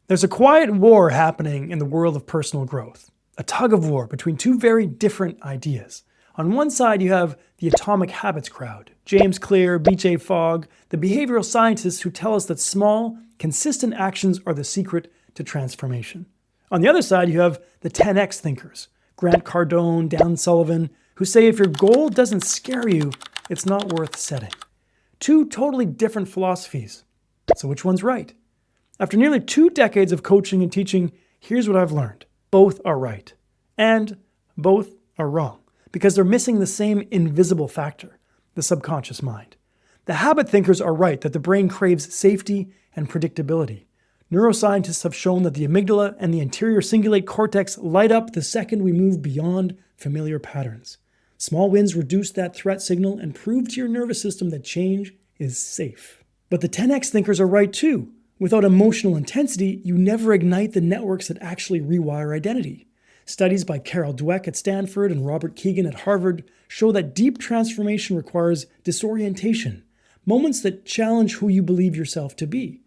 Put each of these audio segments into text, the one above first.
There's a quiet war happening in the world of personal growth, a tug of war between two very different ideas. On one side, you have the atomic habits crowd, James Clear, B.J. Fogg, the behavioral scientists who tell us that small, consistent actions are the secret to transformation. On the other side, you have the 10x thinkers, Grant Cardone, Dan Sullivan, who say if your goal doesn't scare you, it's not worth setting. Two totally different philosophies. So which one's right? After nearly 2 decades of coaching and teaching, here's what I've learned. Both are right. And both are wrong, because they're missing the same invisible factor, the subconscious mind. The habit thinkers are right that the brain craves safety and predictability. Neuroscientists have shown that the amygdala and the anterior cingulate cortex light up the second we move beyond familiar patterns. Small wins reduce that threat signal and prove to your nervous system that change is safe. But the 10x thinkers are right too. Without emotional intensity, you never ignite the networks that actually rewire identity. Studies by Carol Dweck at Stanford and Robert Keegan at Harvard show that deep transformation requires disorientation, moments that challenge who you believe yourself to be.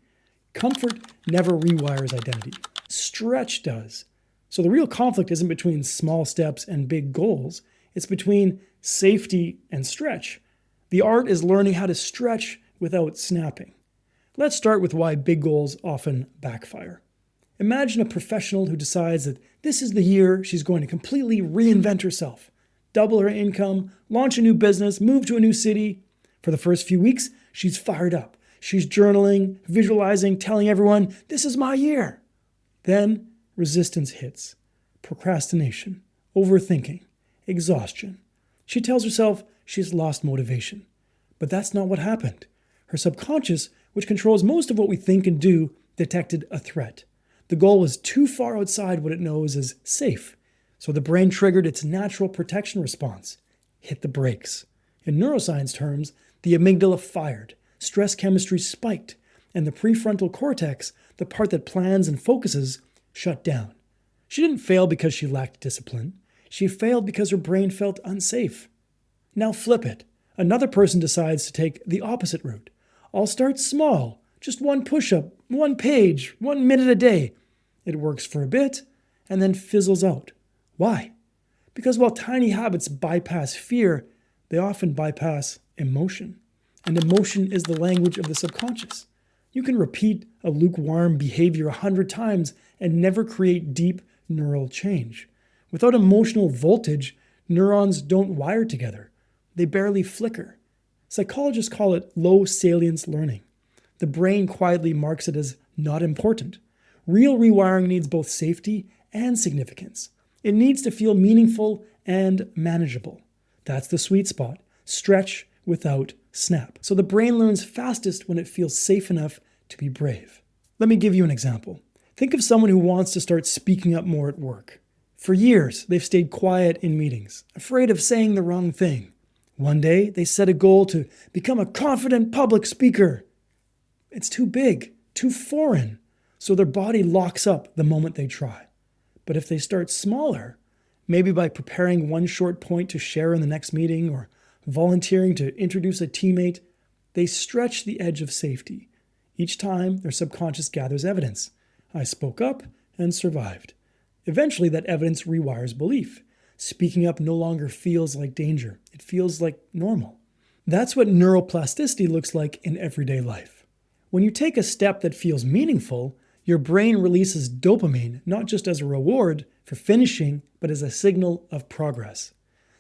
Comfort never rewires identity. Stretch does. So the real conflict isn't between small steps and big goals. It's between safety and stretch. The art is learning how to stretch without snapping. Let's start with why big goals often backfire. Imagine a professional who decides that this is the year she's going to completely reinvent herself, double her income, launch a new business, move to a new city. For the first few weeks, she's fired up. She's journaling, visualizing, telling everyone, this is my year. Then resistance hits. Procrastination, overthinking, exhaustion. She tells herself she's lost motivation. But that's not what happened. Her subconscious, which controls most of what we think and do, detected a threat. The goal was too far outside what it knows as safe. So the brain triggered its natural protection response. Hit the brakes. In neuroscience terms, the amygdala fired. Stress chemistry spiked. And the prefrontal cortex, the part that plans and focuses, shut down. She didn't fail because she lacked discipline. She failed because her brain felt unsafe. Now flip it. Another person decides to take the opposite route. I'll start small, just one push-up, 1 page, 1 minute a day. It works for a bit and then fizzles out. Why? Because while tiny habits bypass fear, they often bypass emotion. And emotion is the language of the subconscious. You can repeat a lukewarm behavior 100 times and never create deep neural change. Without emotional voltage, neurons don't wire together. They barely flicker. Psychologists call it low salience learning. The brain quietly marks it as not important. Real rewiring needs both safety and significance. It needs to feel meaningful and manageable. That's the sweet spot. Stretch without snap. So the brain learns fastest when it feels safe enough to be brave. Let me give you an example. Think of someone who wants to start speaking up more at work. For years, they've stayed quiet in meetings, afraid of saying the wrong thing. One day, they set a goal to become a confident public speaker. It's too big, too foreign, so their body locks up the moment they try. But if they start smaller, maybe by preparing one short point to share in the next meeting or volunteering to introduce a teammate, they stretch the edge of safety. Each time, their subconscious gathers evidence. I spoke up and survived. Eventually, that evidence rewires belief. Speaking up no longer feels like danger. It feels like normal. That's what neuroplasticity looks like in everyday life. When you take a step that feels meaningful, your brain releases dopamine not just as a reward for finishing, but as a signal of progress.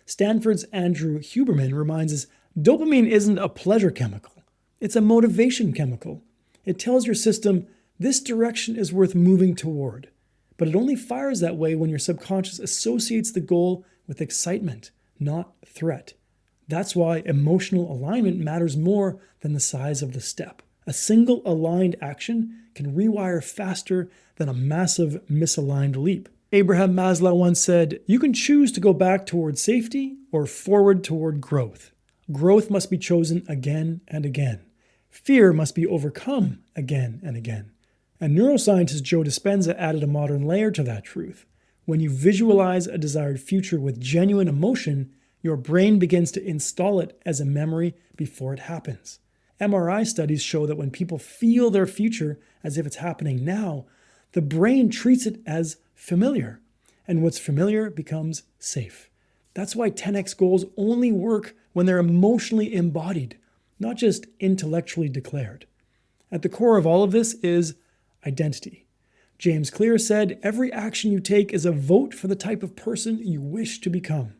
Stanford's Andrew Huberman reminds us dopamine isn't a pleasure chemical. It's a motivation chemical. It tells your system this direction is worth moving toward. But it only fires that way when your subconscious associates the goal with excitement, not threat. That's why emotional alignment matters more than the size of the step. A single aligned action can rewire faster than a massive misaligned leap. Abraham Maslow once said, you can choose to go back toward safety or forward toward growth. Growth must be chosen again and again. Fear must be overcome again and again. And neuroscientist Joe Dispenza added a modern layer to that truth. When you visualize a desired future with genuine emotion, your brain begins to install it as a memory before it happens. MRI studies show that when people feel their future as if it's happening now, The brain treats it as familiar, and what's familiar becomes safe. That's why 10x goals only work when they're emotionally embodied, not just intellectually declared. At the core of all of this is identity. James Clear said, every action you take is a vote for the type of person you wish to become.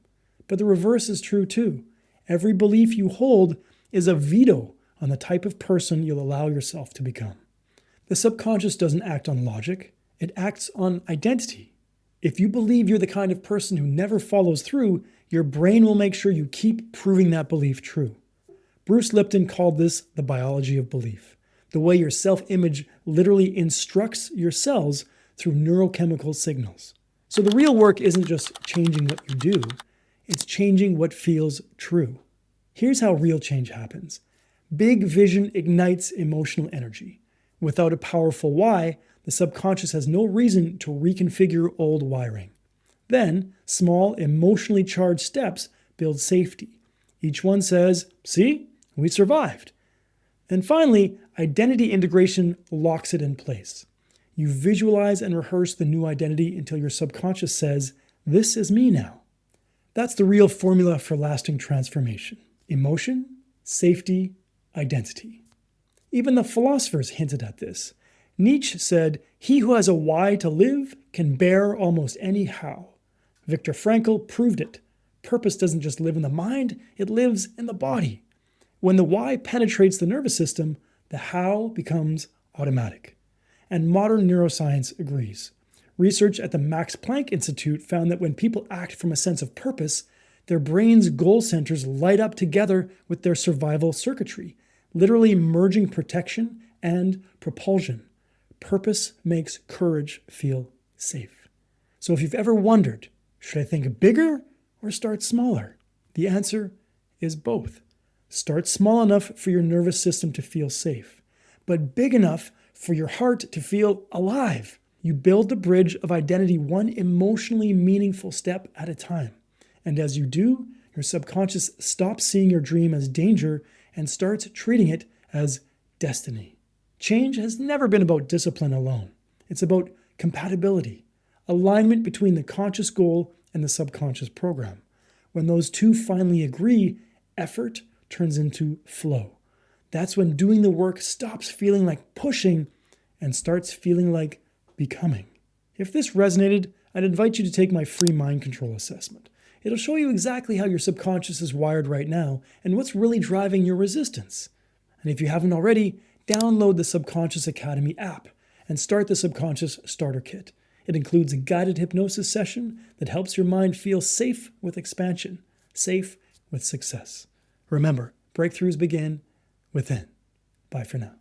But the reverse is true too. Every belief you hold is a veto on the type of person you'll allow yourself to become. The subconscious doesn't act on logic, it acts on identity. If you believe you're the kind of person who never follows through, your brain will make sure you keep proving that belief true. Bruce Lipton called this the biology of belief, the way your self-image literally instructs your cells through neurochemical signals. So the real work isn't just changing what you do, it's changing what feels true. Here's how real change happens. Big vision ignites emotional energy. Without a powerful why, the subconscious has no reason to reconfigure old wiring. Then, small, emotionally charged steps build safety. Each one says, see, we survived. And finally, identity integration locks it in place. You visualize and rehearse the new identity until your subconscious says, this is me now. That's the real formula for lasting transformation. Emotion, safety, identity. Even the philosophers hinted at this. Nietzsche said, he who has a why to live can bear almost any how. Viktor Frankl proved it. Purpose doesn't just live in the mind, it lives in the body. When the why penetrates the nervous system, the how becomes automatic. And modern neuroscience agrees. Research at the Max Planck Institute found that when people act from a sense of purpose, their brain's goal centers light up together with their survival circuitry, literally merging protection and propulsion. Purpose makes courage feel safe. So if you've ever wondered, should I think bigger or start smaller? The answer is both. Start small enough for your nervous system to feel safe, but big enough for your heart to feel alive. You build the bridge of identity one emotionally meaningful step at a time. And as you do, your subconscious stops seeing your dream as danger and starts treating it as destiny. Change has never been about discipline alone. It's about compatibility, alignment between the conscious goal and the subconscious program. When those two finally agree, effort turns into flow. That's when doing the work stops feeling like pushing and starts feeling like becoming. If this resonated, I'd invite you to take my free mind control assessment. It'll show you exactly how your subconscious is wired right now and what's really driving your resistance. And if you haven't already, download the Subconscious Academy app and start the Subconscious Starter Kit. It includes a guided hypnosis session that helps your mind feel safe with expansion, safe with success. Remember, breakthroughs begin within. Bye for now.